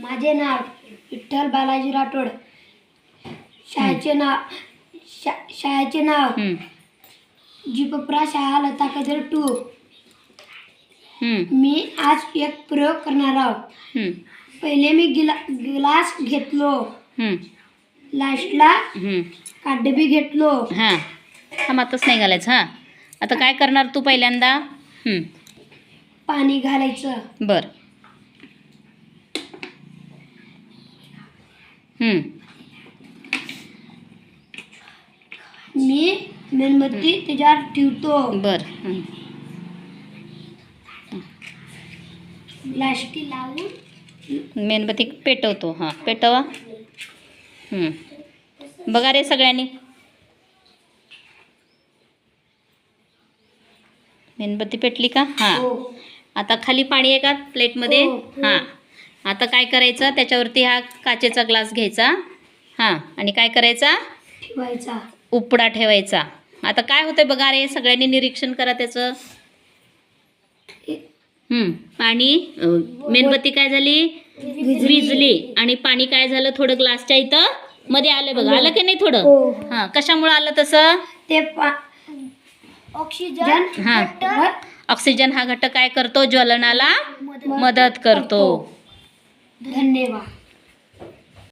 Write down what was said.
माझे नाव विठ्ठल बालाजी राठोड. शाळेचे नाव जीपप्रा शाळा लता कदर 2. मी आज एक प्रयोग करणार आहोत. पहिले मी ग्लास घेतलो, लास्टला काडबी घेतलो. हाताच नाही घालायचं. आता काय करणार तू पहिल्यांदा? पाणी घालायचं. बर. मी मेणबत्ती त्याच्यावर ठेवतो. बर. लास्टी लावून मेणबत्ती पेटवतो. पेटवा. बघा रे सगळ्यांनी, मेणबत्ती पेटली का? आता खाली पाणी आहे का प्लेटमध्ये? आता काय करायचं, त्याच्यावरती हा काचेचा ग्लास घ्यायचा. आणि काय करायचा? ठेवायचा. उपडा ठेवायचा. आता काय होतंय बघा रे, सगळ्यांनी निरीक्षण करा त्याचं. पाणी, मेणबत्ती काय झाली? विझली. आणि पाणी काय झालं? थोडं ग्लासच्या इथं मध्ये आलं बघा. आलं की नाही थोडं? कशामुळे आलं तसं? ते ऑक्सिजन. ऑक्सिजन हा घटक काय करतो? ज्वलनाला मदत करतो. धन्यवाद.